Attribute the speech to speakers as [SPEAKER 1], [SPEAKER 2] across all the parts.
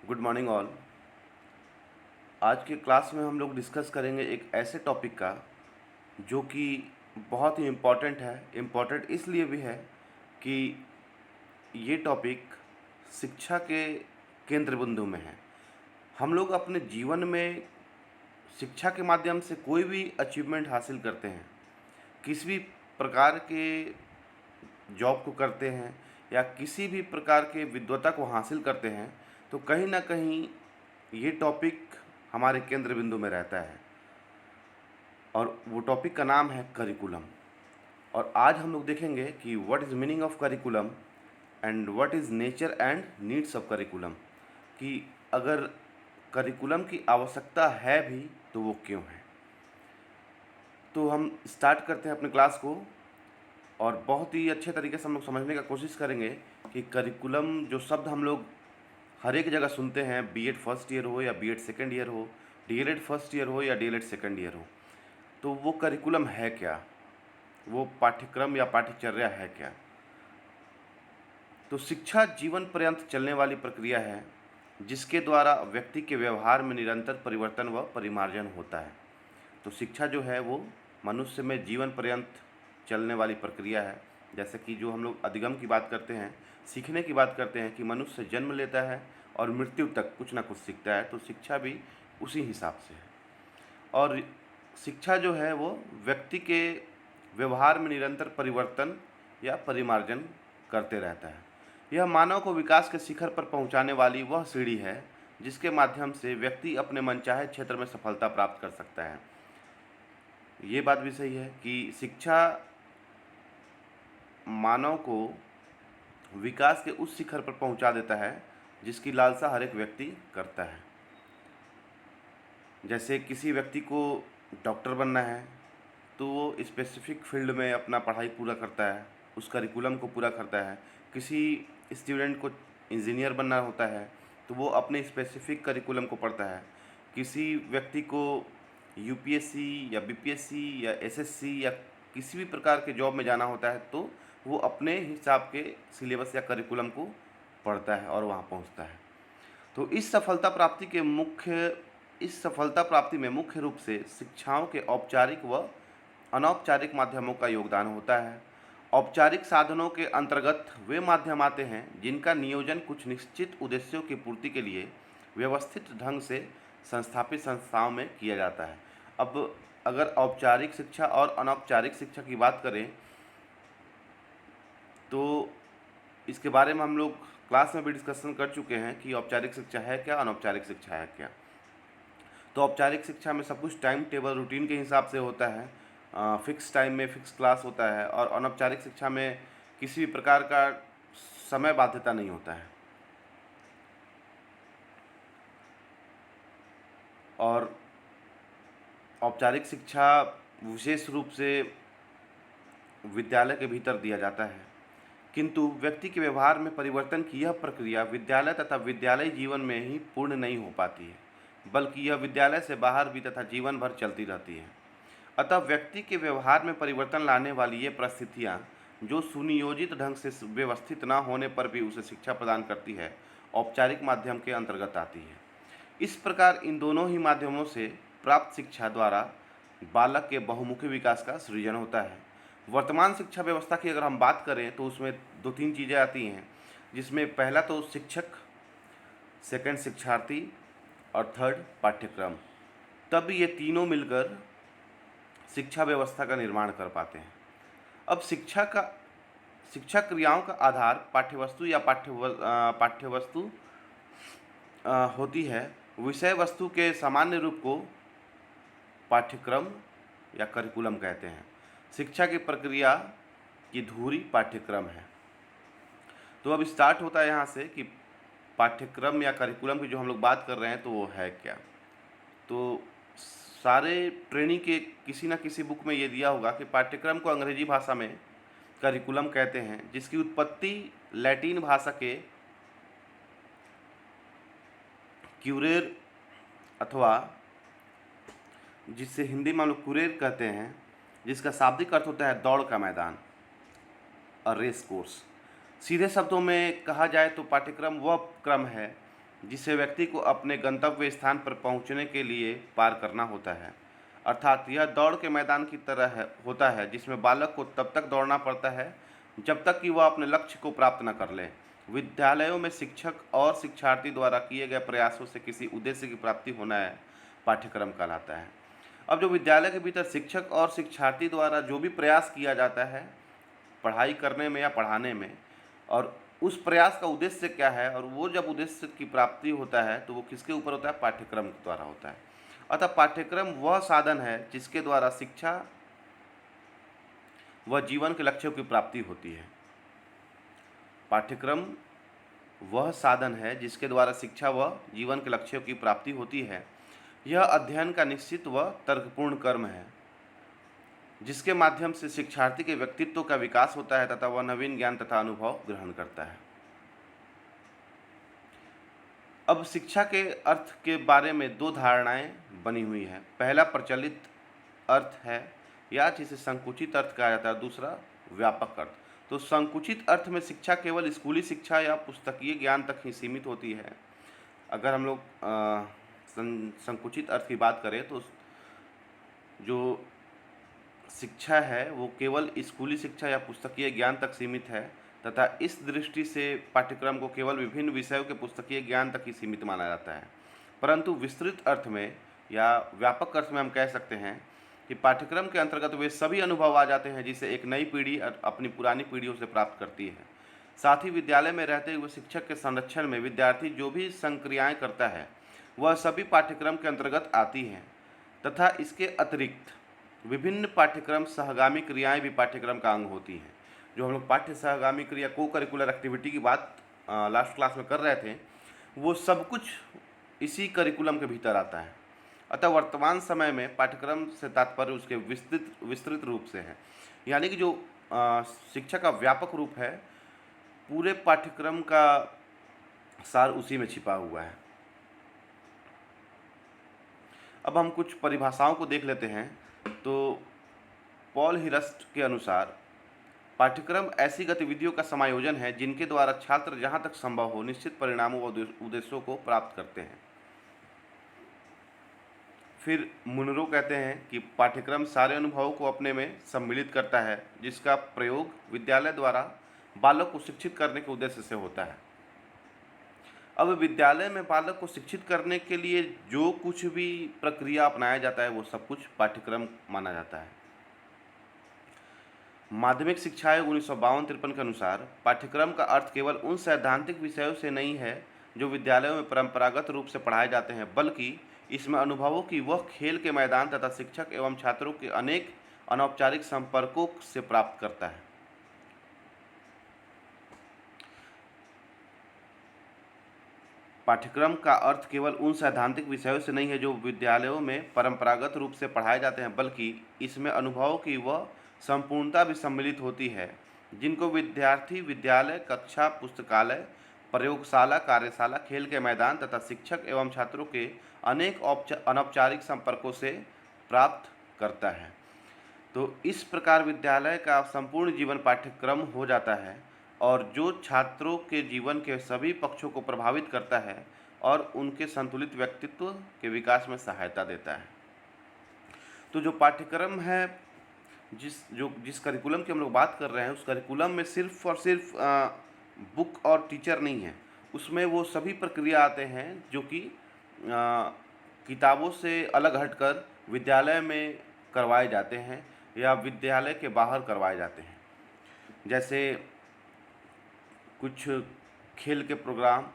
[SPEAKER 1] Good morning all. आज के class में हम लोग डिस्कस करेंगे एक ऐसे टॉपिक का जो कि बहुत ही इम्पॉर्टेंट है। इम्पॉर्टेंट इसलिए भी है कि ये टॉपिक शिक्षा के केंद्र बिंदु में है। हम लोग अपने जीवन में शिक्षा के माध्यम से कोई भी अचीवमेंट हासिल करते हैं, किसी भी प्रकार के जॉब को करते हैं या किसी भी प्रकार के विद्वता को हासिल करते हैं, तो कहीं ना कहीं ये टॉपिक हमारे केंद्र बिंदु में रहता है और वो टॉपिक का नाम है करिकुलम। और आज हम लोग देखेंगे कि what is meaning of curriculum and what is nature and needs of curriculum, कि अगर करिकुलम की आवश्यकता है भी तो वो क्यों है। तो हम स्टार्ट करते हैं अपने क्लास को और बहुत ही अच्छे तरीके से हम लोग समझने का कोशिश करेंगे कि करिकुलम जो शब्द हम लोग हर एक जगह सुनते हैं, बीएड फर्स्ट ईयर हो या बीएड सेकेंड ईयर हो, डीएलएड फर्स्ट ईयर हो या डीएलएड सेकेंड ईयर हो, तो वो करिकुलम है क्या, वो पाठ्यक्रम या पाठ्यचर्या है क्या। तो शिक्षा जीवन पर्यंत चलने वाली प्रक्रिया है जिसके द्वारा व्यक्ति के व्यवहार में निरंतर परिवर्तन व परिमार्जन होता है। तो शिक्षा जो है वो मनुष्य में जीवन पर्यंत चलने वाली प्रक्रिया है। जैसे कि जो हम लोग अधिगम की बात करते हैं, सीखने की बात करते हैं कि मनुष्य जन्म लेता है और मृत्यु तक कुछ ना कुछ सीखता है, तो शिक्षा भी उसी हिसाब से है। और शिक्षा जो है वो व्यक्ति के व्यवहार में निरंतर परिवर्तन या परिमार्जन करते रहता है। यह मानव को विकास के शिखर पर पहुंचाने वाली वह सीढ़ी है जिसके माध्यम से व्यक्ति अपने मनचाहे क्षेत्र में सफलता प्राप्त कर सकता है। ये बात भी सही है कि शिक्षा मानव को विकास के उस शिखर पर पहुंचा देता है जिसकी लालसा हर एक व्यक्ति करता है। जैसे किसी व्यक्ति को डॉक्टर बनना है तो वो स्पेसिफिक फील्ड में अपना पढ़ाई पूरा करता है, उस करिकुलम को पूरा करता है। किसी स्टूडेंट को इंजीनियर बनना होता है तो वो अपने स्पेसिफिक करिकुलम को पढ़ता है। किसी व्यक्ति को यूपीएससी या बीपीएससी या एसएससी या किसी भी प्रकार के जॉब में जाना होता है तो वो अपने हिसाब के सिलेबस या करिकुलम को पढ़ता है और वहाँ पहुँचता है। तो इस सफलता प्राप्ति में मुख्य रूप से शिक्षाओं के औपचारिक व अनौपचारिक माध्यमों का योगदान होता है। औपचारिक साधनों के अंतर्गत वे माध्यम आते हैं जिनका नियोजन कुछ निश्चित उद्देश्यों की पूर्ति के लिए व्यवस्थित ढंग से संस्थापित संस्थाओं में किया जाता है। अब अगर औपचारिक शिक्षा और अनौपचारिक शिक्षा की बात करें तो इसके बारे में हम लोग क्लास में भी डिस्कशन कर चुके हैं कि औपचारिक शिक्षा है क्या, अनौपचारिक शिक्षा है क्या। तो औपचारिक शिक्षा में सब कुछ टाइम टेबल रूटीन के हिसाब से होता है, फिक्स टाइम में फिक्स क्लास होता है। और अनौपचारिक शिक्षा में किसी भी प्रकार का समय बाध्यता नहीं होता है। और औपचारिक शिक्षा विशेष रूप से विद्यालय के भीतर दिया जाता है, किंतु व्यक्ति के व्यवहार में परिवर्तन की यह प्रक्रिया विद्यालय तथा विद्यालय जीवन में ही पूर्ण नहीं हो पाती है, बल्कि यह विद्यालय से बाहर भी तथा जीवन भर चलती रहती है। अतः व्यक्ति के व्यवहार में परिवर्तन लाने वाली ये परिस्थितियाँ जो सुनियोजित ढंग से व्यवस्थित न होने पर भी उसे शिक्षा प्रदान करती है, औपचारिक माध्यम के अंतर्गत आती है। इस प्रकार इन दोनों ही माध्यमों से प्राप्त शिक्षा द्वारा बालक के बहुमुखी विकास का सृजन होता है। वर्तमान शिक्षा व्यवस्था की अगर हम बात करें तो उसमें दो तीन चीज़ें आती हैं, जिसमें पहला तो शिक्षक, सेकंड शिक्षार्थी और थर्ड पाठ्यक्रम। तब ये तीनों मिलकर शिक्षा व्यवस्था का निर्माण कर पाते हैं। अब शिक्षा क्रियाओं का आधार पाठ्यवस्तु या पाठ्यवस्तु होती है। विषय वस्तु के सामान्य रूप को पाठ्यक्रम या करिकुलम कहते हैं। शिक्षा की प्रक्रिया की धुरी पाठ्यक्रम है। तो अब स्टार्ट होता है यहाँ से कि पाठ्यक्रम या करिकुलम की जो हम लोग बात कर रहे हैं तो वो है क्या। तो सारे ट्रेनिंग के किसी न किसी बुक में ये दिया होगा कि पाठ्यक्रम को अंग्रेजी भाषा में करिकुलम कहते हैं, जिसकी उत्पत्ति लैटिन भाषा के क्यूरेर अथवा जिससे हिंदी में हम लोग कुरेर कहते हैं, जिसका शाब्दिक अर्थ होता है दौड़ का मैदान और रेस कोर्स। सीधे शब्दों में कहा जाए तो पाठ्यक्रम वह क्रम है जिसे व्यक्ति को अपने गंतव्य स्थान पर पहुंचने के लिए पार करना होता है। अर्थात यह दौड़ के मैदान की तरह होता है, जिसमें बालक को तब तक दौड़ना पड़ता है जब तक कि वह अपने लक्ष्य को प्राप्त न कर ले। विद्यालयों में शिक्षक और शिक्षार्थी द्वारा किए गए प्रयासों से किसी उद्देश्य की प्राप्ति होना है पाठ्यक्रम कहलाता है। अब जो विद्यालय के भीतर शिक्षक और शिक्षार्थी द्वारा जो भी प्रयास किया जाता है पढ़ाई करने में या पढ़ाने में, और उस प्रयास का उद्देश्य क्या है, और वो जब उद्देश्य की प्राप्ति होता है तो वो किसके ऊपर होता है? पाठ्यक्रम के द्वारा होता है। अतः पाठ्यक्रम वह साधन है जिसके द्वारा शिक्षा व जीवन के लक्ष्यों की प्राप्ति होती है। पाठ्यक्रम वह साधन है जिसके द्वारा शिक्षा व जीवन के लक्ष्यों की प्राप्ति होती है। यह अध्ययन का निश्चित व तर्कपूर्ण कर्म है, जिसके माध्यम से शिक्षार्थी के व्यक्तित्व का विकास होता है तथा वह नवीन ज्ञान तथा अनुभव ग्रहण करता है। अब शिक्षा के अर्थ के बारे में दो धारणाएं बनी हुई हैं। पहला प्रचलित अर्थ है या जिसे संकुचित अर्थ कहा जाता है, दूसरा व्यापक अर्थ। तो संकुचित अर्थ में शिक्षा केवल स्कूली शिक्षा या पुस्तकीय ज्ञान तक ही सीमित होती है। अगर हम लोग संकुचित अर्थ की बात करें तो जो शिक्षा है वो केवल स्कूली शिक्षा या पुस्तकीय ज्ञान तक सीमित है तथा इस दृष्टि से पाठ्यक्रम को केवल विभिन्न विषयों के पुस्तकीय ज्ञान तक ही सीमित माना जाता है। परंतु विस्तृत अर्थ में या व्यापक अर्थ में हम कह सकते हैं कि पाठ्यक्रम के अंतर्गत वे सभी अनुभव आ जाते हैं जिसे एक नई पीढ़ी अपनी पुरानी पीढ़ियों से प्राप्त करती है। साथ ही विद्यालय में रहते हुए शिक्षक के संरक्षण में विद्यार्थी जो भी संक्रियाएँ करता है वह सभी पाठ्यक्रम के अंतर्गत आती हैं तथा इसके अतिरिक्त विभिन्न पाठ्यक्रम सहगामी क्रियाएं भी पाठ्यक्रम का अंग होती हैं। जो हम लोग पाठ्य सहगामी क्रिया को करिकुलर एक्टिविटी की बात लास्ट क्लास में कर रहे थे, वो सब कुछ इसी करिकुलम के भीतर आता है। अतः वर्तमान समय में पाठ्यक्रम से तात्पर्य उसके विस्तृत रूप से है, यानी कि जो शिक्षा का व्यापक रूप है, पूरे पाठ्यक्रम का सार उसी में छिपा हुआ है। अब हम कुछ परिभाषाओं को देख लेते हैं। तो पॉल हिरस्ट के अनुसार पाठ्यक्रम ऐसी गतिविधियों का समायोजन है जिनके द्वारा छात्र जहां तक संभव हो निश्चित परिणामों व उद्देश्यों को प्राप्त करते हैं। फिर मुनरो कहते हैं कि पाठ्यक्रम सारे अनुभवों को अपने में सम्मिलित करता है जिसका प्रयोग विद्यालय द्वारा बालक को शिक्षित करने के उद्देश्य से होता है। अब विद्यालय में बालक को शिक्षित करने के लिए जो कुछ भी प्रक्रिया अपनाया जाता है वो सब कुछ पाठ्यक्रम माना जाता है। माध्यमिक शिक्षा आयोग 1952-53 के अनुसार पाठ्यक्रम का अर्थ केवल उन सैद्धांतिक विषयों से नहीं है जो विद्यालयों में परंपरागत रूप से पढ़ाए जाते हैं, बल्कि इसमें अनुभवों की वह खेल के मैदान तथा शिक्षक एवं छात्रों के अनेक अनौपचारिक संपर्कों से प्राप्त करता है। पाठ्यक्रम का अर्थ केवल उन सैद्धांतिक विषयों से नहीं है जो विद्यालयों में परंपरागत रूप से पढ़ाए जाते हैं, बल्कि इसमें अनुभवों की वह संपूर्णता भी सम्मिलित होती है जिनको विद्यार्थी विद्यालय, कक्षा, पुस्तकालय, प्रयोगशाला, कार्यशाला, खेल के मैदान तथा शिक्षक एवं छात्रों के अनेक अनौपचारिक संपर्कों से प्राप्त करता है। तो इस प्रकार विद्यालय का संपूर्ण जीवन पाठ्यक्रम हो जाता है और जो छात्रों के जीवन के सभी पक्षों को प्रभावित करता है और उनके संतुलित व्यक्तित्व के विकास में सहायता देता है। तो जो पाठ्यक्रम है, जिस करिकुलम की हम लोग बात कर रहे हैं, उस करिकुलम में सिर्फ और सिर्फ बुक और टीचर नहीं है, उसमें वो सभी प्रक्रिया आते हैं जो कि किताबों से अलग हटकर विद्यालय में करवाए जाते हैं या विद्यालय के बाहर करवाए जाते हैं। जैसे कुछ खेल के प्रोग्राम,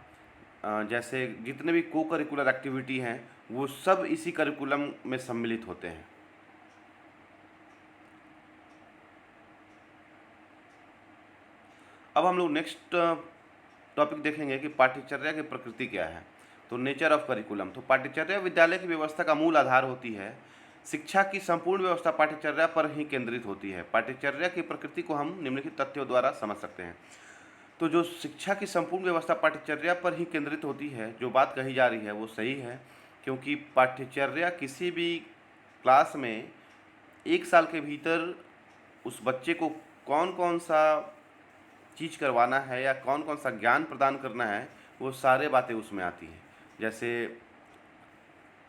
[SPEAKER 1] जैसे जितने भी को करिकुलर एक्टिविटी हैं वो सब इसी करिकुलम में सम्मिलित होते हैं। अब हम लोग नेक्स्ट टॉपिक देखेंगे कि पाठ्यचर्या की प्रकृति क्या है। तो नेचर ऑफ करिकुलम। तो पाठ्यचर्या विद्यालय की व्यवस्था का मूल आधार होती है। शिक्षा की संपूर्ण व्यवस्था पाठ्यचर्या पर ही केंद्रित होती है। पाठ्यचर्या की प्रकृति को हम निम्नलिखित तथ्यों द्वारा समझ सकते हैं। तो जो शिक्षा की संपूर्ण व्यवस्था पाठ्यचर्या पर ही केंद्रित होती है, जो बात कही जा रही है वो सही है, क्योंकि पाठ्यचर्या किसी भी क्लास में 1 साल के भीतर उस बच्चे को कौन कौन सा चीज़ करवाना है या कौन कौन सा ज्ञान प्रदान करना है वो सारे बातें उसमें आती हैं। जैसे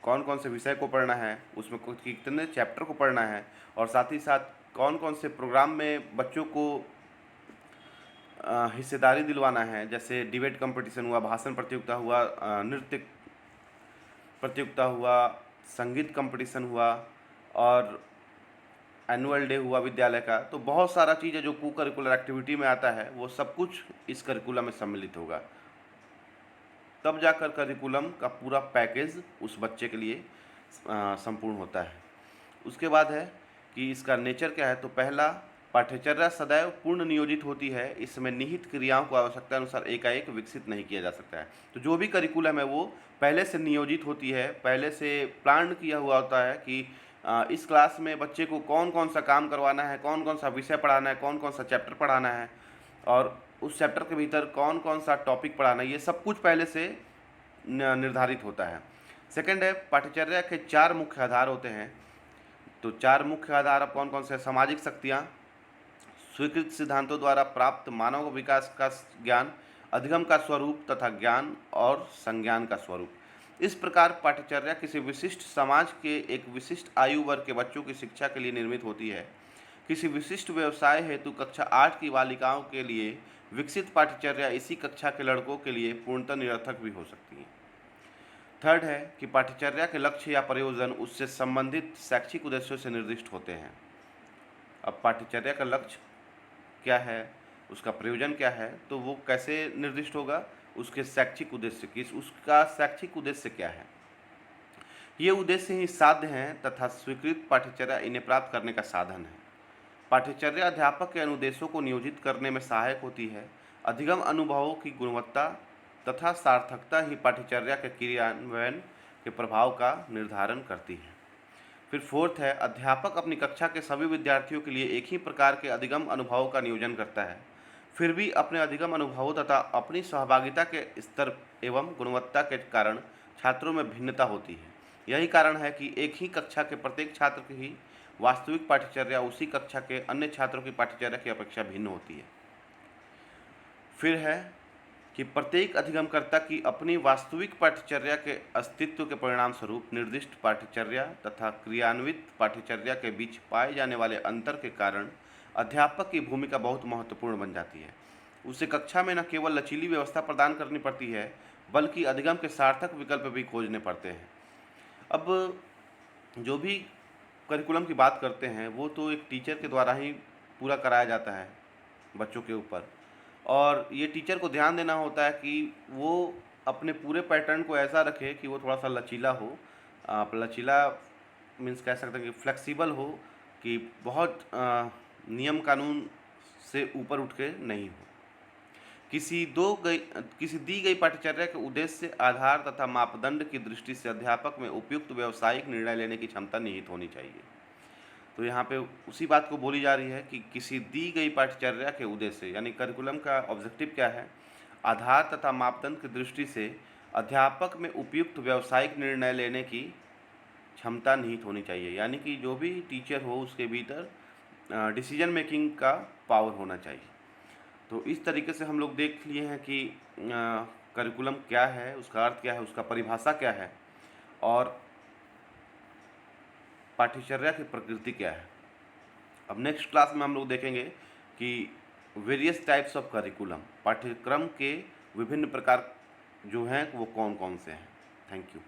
[SPEAKER 1] कौन कौन से विषय को पढ़ना है, उसमें कितने चैप्टर को पढ़ना है, और साथ ही साथ कौन कौन से प्रोग्राम में बच्चों को हिस्सेदारी दिलवाना है। जैसे डिबेट कंपटीशन हुआ, भाषण प्रतियोगिता हुआ, नृत्य प्रतियोगिता हुआ, संगीत कंपटीशन हुआ, और एनुअल डे हुआ विद्यालय का। तो बहुत सारा चीज़ है जो को करिकुलर एक्टिविटी में आता है, वो सब कुछ इस करिकुलम में सम्मिलित होगा। तब जाकर करिकुलम का पूरा पैकेज उस बच्चे के लिए संपूर्ण होता है। उसके बाद है कि इसका नेचर क्या है। तो पहला, पाठ्यचर्या सदैव पूर्ण नियोजित होती है। इसमें निहित क्रियाओं को आवश्यकता अनुसार एकाएक विकसित नहीं किया जा सकता है। तो जो भी करिकुलम है वो पहले से नियोजित होती है, पहले से प्लान किया हुआ होता है कि इस क्लास में बच्चे को कौन कौन सा काम करवाना है, कौन कौन सा विषय पढ़ाना है, कौन कौन सा चैप्टर पढ़ाना है, और उस चैप्टर के भीतर कौन कौन सा टॉपिक पढ़ाना है। ये सब कुछ पहले से निर्धारित होता है। सेकंड है, पाठ्यचर्या के 4 मुख्य आधार होते हैं। तो 4 मुख्य आधार अब कौन कौन से? सामाजिक शक्तियाँ, स्वीकृत सिद्धांतों द्वारा प्राप्त मानव विकास का ज्ञान, अधिगम का स्वरूप तथा ज्ञान और संज्ञान का स्वरूप। इस प्रकार पाठ्यचर्या किसी विशिष्ट समाज के एक विशिष्ट आयु वर्ग के बच्चों की शिक्षा के लिए निर्मित होती है। किसी विशिष्ट व्यवसाय हेतु कक्षा 8 की बालिकाओं के लिए विकसित पाठ्यचर्या इसी कक्षा के लड़कों के लिए पूर्णतः निरर्थक भी हो सकती है। थर्ड है कि पाठ्यचर्या के लक्ष्य या प्रयोजन उससे संबंधित शैक्षिक उद्देश्यों से निर्दिष्ट होते हैं। अब पाठ्यचर्या का लक्ष्य क्या है, उसका प्रयोजन क्या है, तो वो कैसे निर्दिष्ट होगा? उसके शैक्षिक उद्देश्य उसका शैक्षिक उद्देश्य क्या है। ये उद्देश्य ही साध्य हैं तथा स्वीकृत पाठ्यचर्या इन्हें प्राप्त करने का साधन है। पाठ्यचर्या अध्यापक के अनुदेशों को नियोजित करने में सहायक होती है। अधिगम अनुभवों की गुणवत्ता तथा सार्थकता ही पाठ्यचर्या के क्रियान्वयन के प्रभाव का निर्धारण करती है। फिर फोर्थ है, अध्यापक अपनी कक्षा के सभी विद्यार्थियों के लिए एक ही प्रकार के अधिगम अनुभवों का नियोजन करता है। फिर भी अपने अधिगम अनुभवों तथा अपनी सहभागिता के स्तर एवं गुणवत्ता के कारण छात्रों में भिन्नता होती है। यही कारण है कि एक ही कक्षा के प्रत्येक छात्र की वास्तविक पाठ्यचर्या उसी कक्षा के अन्य छात्रों की पाठ्यचर्या की अपेक्षा भिन्न होती है। फिर है कि प्रत्येक अधिगमकर्ता की अपनी वास्तविक पाठ्यचर्या के अस्तित्व के परिणाम स्वरूप निर्दिष्ट पाठ्यचर्या तथा क्रियान्वित पाठ्यचर्या के बीच पाए जाने वाले अंतर के कारण अध्यापक की भूमिका बहुत महत्वपूर्ण बन जाती है। उसे कक्षा में न केवल लचीली व्यवस्था प्रदान करनी पड़ती है, बल्कि अधिगम के सार्थक विकल्प भी खोजने पड़ते हैं। अब जो भी करिकुलम की बात करते हैं वो तो एक टीचर के द्वारा ही पूरा कराया जाता है बच्चों के ऊपर, और ये टीचर को ध्यान देना होता है कि वो अपने पूरे पैटर्न को ऐसा रखे कि वो थोड़ा सा लचीला हो। आप लचीला मीन्स कह सकते हैं कि फ्लेक्सिबल हो, कि बहुत नियम कानून से ऊपर उठ के नहीं हो। किसी दी गई पाठ्यचर्या के उद्देश्य, आधार तथा मापदंड की दृष्टि से अध्यापक में उपयुक्त व्यावसायिक निर्णय लेने की क्षमता निहित होनी चाहिए। तो यहाँ पे उसी बात को बोली जा रही है कि किसी दी गई पाठ्यचर्या के उद्देश्य यानी करिकुलम का ऑब्जेक्टिव क्या है, आधार तथा मापदंड की दृष्टि से अध्यापक में उपयुक्त व्यावसायिक निर्णय लेने की क्षमता निहित होनी चाहिए। यानी कि जो भी टीचर हो उसके भीतर डिसीजन मेकिंग का पावर होना चाहिए। तो इस तरीके से हम लोग देख लिए हैं कि करिकुलम क्या है, उसका अर्थ क्या है, उसका परिभाषा क्या है, और पाठ्यचर्या की प्रकृति क्या है। अब नेक्स्ट क्लास में हम लोग देखेंगे कि वेरियस टाइप्स ऑफ करिकुलम, पाठ्यक्रम के विभिन्न प्रकार जो हैं वो कौन कौन से हैं। Thank you.